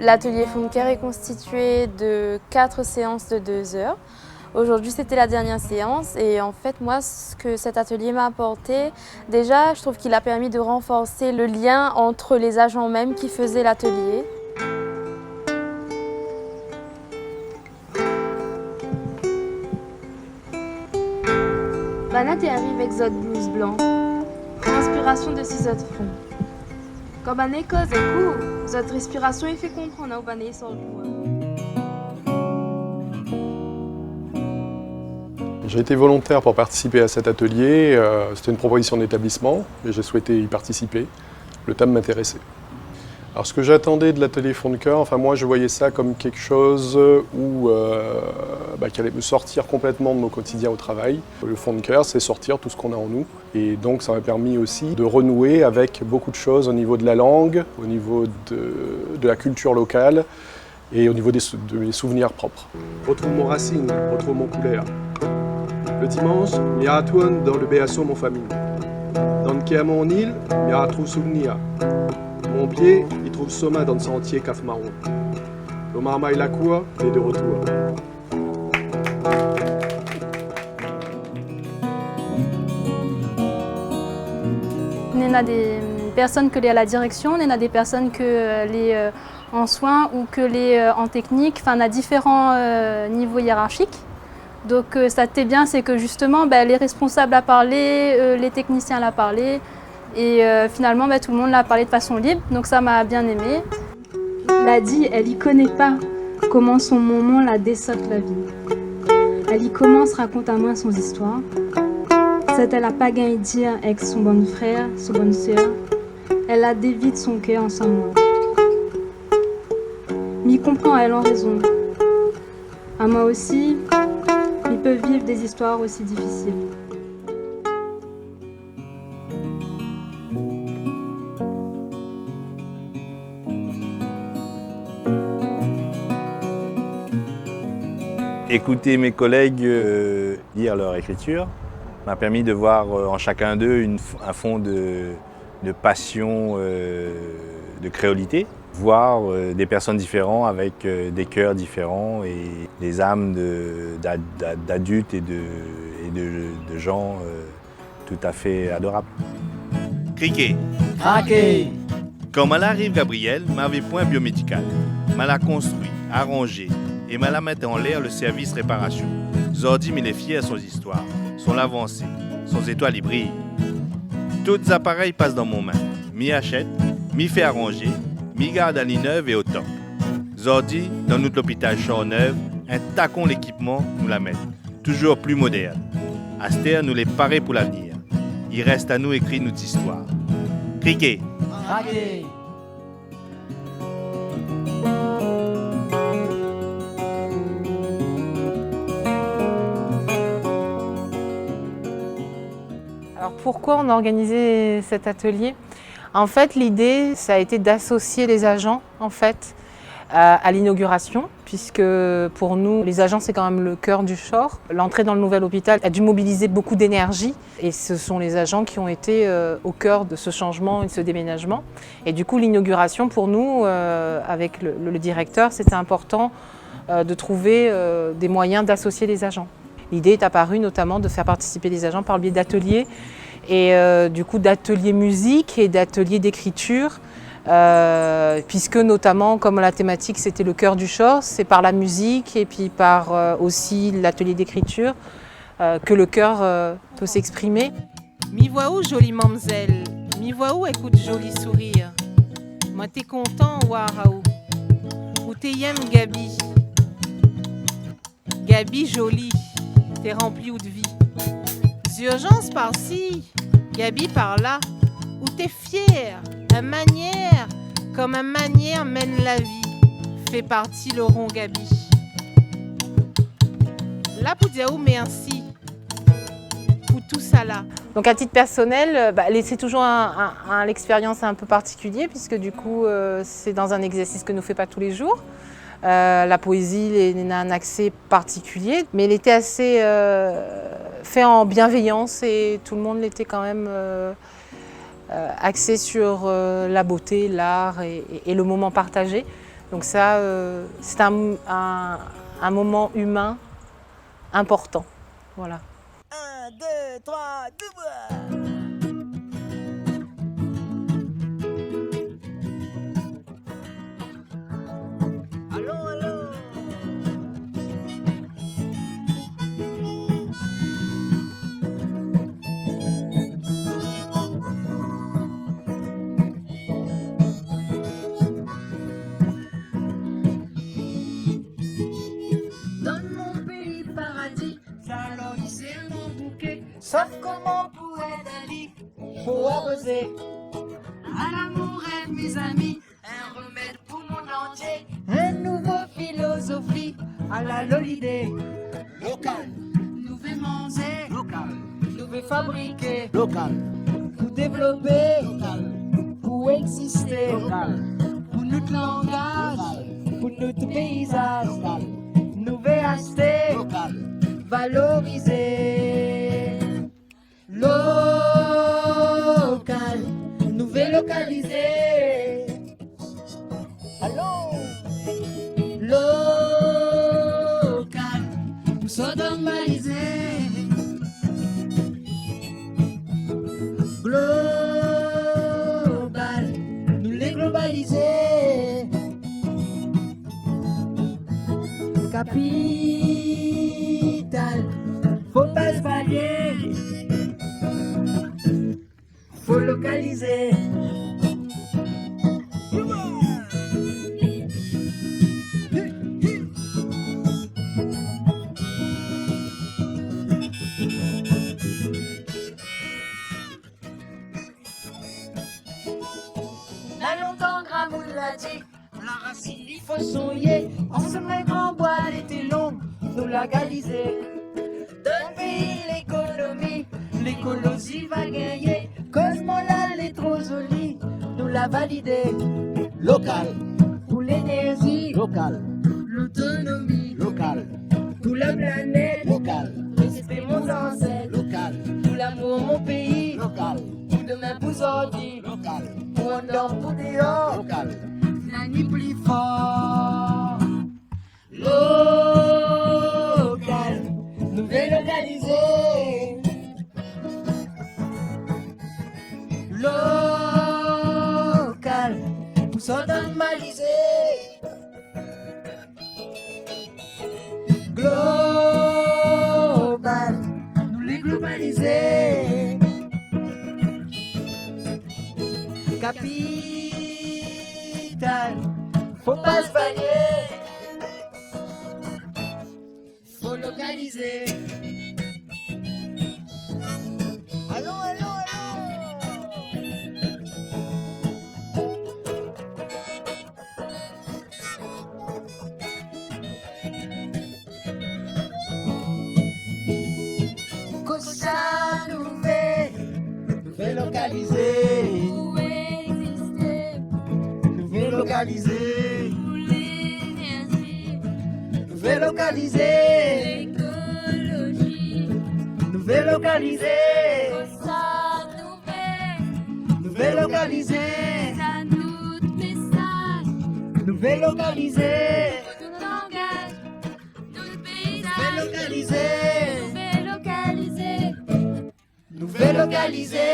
L'atelier Funker est constitué de 4 séances de 2 heures. Aujourd'hui, c'était la dernière séance et en fait, moi, ce que cet atelier m'a apporté, déjà, je trouve qu'il a permis de renforcer le lien entre les agents même qui faisaient l'atelier. Banat arrive avec zot blouse blanc, inspiration de ces autres fonds. Quand Bané cause et court, zot respiration il fait comprendre au Bané sort du bois. J'ai été volontaire pour participer à cet atelier. C'était une proposition d'établissement et j'ai souhaité y participer. Le thème m'intéressait. Alors ce que j'attendais de l'atelier Funker, enfin moi je voyais ça comme quelque chose qui allait me sortir complètement de mon quotidien au travail. Le Funker, c'est sortir tout ce qu'on a en nous. Et donc ça m'a permis aussi de renouer avec beaucoup de choses au niveau de la langue, au niveau de la culture locale et au niveau de mes souvenirs propres. Retrouve mon racine, retrouve mon couleur. Le dimanche, m'y retourne dans le berceau mon famille. Dans le quai à mon île, m'y retrouve souvenir. Mon pied, il trouve sommet dans le sentier caf marron. Le marmaille la cour est de retour. On a des personnes que les à la direction, on a des personnes que les en soins ou que les en technique. Enfin, on a différents niveaux hiérarchiques. Donc ça t'est bien, c'est que justement les responsables à parler, les techniciens l'ont parlé et finalement tout le monde l'a parlé de façon libre, donc ça m'a bien aimé. La dit, elle y connaît pas comment son moment la dessotte la vie. Elle y commence raconte à moi son histoire. C'est elle a pas gagné dire avec son bon frère, son bonne sœur. Elle a dévide son cœur ensemble. M'y comprend elle en raison. À moi aussi. Ils peuvent vivre des histoires aussi difficiles. Écouter mes collègues lire leur écriture m'a permis de voir en chacun d'eux un fond de passion, de créolité. Voir des personnes différentes avec des cœurs différents et des âmes d'adultes et de gens tout à fait adorables. Criquet. Craqué. Quand mal arrive Gabriel, m'avait point biomédical. Mal a construit, arrangé et mal a mettre en l'air le service réparation. Zordi m'il est fier son histoire, son avancée, son étoile y brille. Tous les appareils passent dans mon main. M'y achète, m'y fait arranger. Mi garde à l'ineuve et au top. Zordi, dans notre hôpital Chorneuve, un tacon l'équipement nous la met. Toujours plus moderne. Aster nous les paraît pour l'avenir. Il reste à nous écrire notre histoire. Criquet. Craqué. Alors pourquoi on a organisé cet atelier ? En fait, l'idée, ça a été d'associer les agents à l'inauguration, puisque pour nous, les agents, c'est quand même le cœur du Chor. L'entrée dans le nouvel hôpital a dû mobiliser beaucoup d'énergie et ce sont les agents qui ont été au cœur de ce changement et de ce déménagement. Et du coup, l'inauguration, pour nous, avec le directeur, c'était important de trouver des moyens d'associer les agents. L'idée est apparue notamment de faire participer les agents par le biais d'ateliers et du coup d'ateliers musique et d'ateliers d'écriture, puisque notamment comme la thématique c'était le cœur du Chor, c'est par la musique et puis par aussi l'atelier d'écriture que le cœur peut s'exprimer. Mi voix où jolie mamzelle, mi voix où écoute joli sourire. Moi t'es content Waraou, ou t'es yem Gabi. Gabi jolie, t'es rempli ou de vie. Urgence par-ci, Gabi par-là, où t'es fier, un manière, comme un manière mène la vie, fait partie le rond Gabi. Là pour dire où merci, pour tout ça là. Donc à titre personnel, c'est toujours l'expérience un peu particulier, puisque du coup c'est dans un exercice que nous ne fait pas tous les jours. La poésie a un accès particulier, mais elle était assez fait en bienveillance et tout le monde l'était quand même axé sur la beauté, l'art et le moment partagé. Donc ça, c'est un moment humain important. Voilà. 1, 2, 3, double. Allons, allons. Dans mon pays paradis, valorisé mon bouquet, sauf comment pourrait Dali, faut arroser. À l'amour et mes amis, un remède pour mon entier, un nouveau philosophie à la lolidée. Local, nous vais manger, local, nous vais fabriquer, local, pour développer, local, pour exister, local, pour notre langage, pour notre paysage, local, nous vais acheter, local, valoriser. Local, nous vais localiser. Allons. Local, nous sommes normalisés. Global, nous les globaliser. Capital, faut pas se varier. Faut localiser. N'a longtemps Gramoun l'a dit, la racine il faut souiller. En semaine grand bois l'été long, nous légaliser. D'un pays l'économie, l'écologie va gagner. Cosmola est trop jolie, nous la valider. Local, pour l'énergie, local, l'autonomie, local, pour la planète, local, respect mon ancêtre, local, pour l'amour mon pays, local, pour demain pour aujourd'hui, local, pour un dehors pour dehors, local, la nuit plus fort. Local, nous vais localiser. Local, nous sommes normalisés. Global, nous les globaliser. Capital, faut pas se varier. Faut localiser. Allons, allons, allons. Cosa nous fait localiser. Où exister Nous fait localiser. pour l'énergie, Nous fait localiser. l'écologie, Nous fait localiser. ça nous fait, Nous fait localiser. ça nous message, Nous fait localiser. tout langage, tout Fait paysage, localiser. nous fait localiser. Nous fait localiser.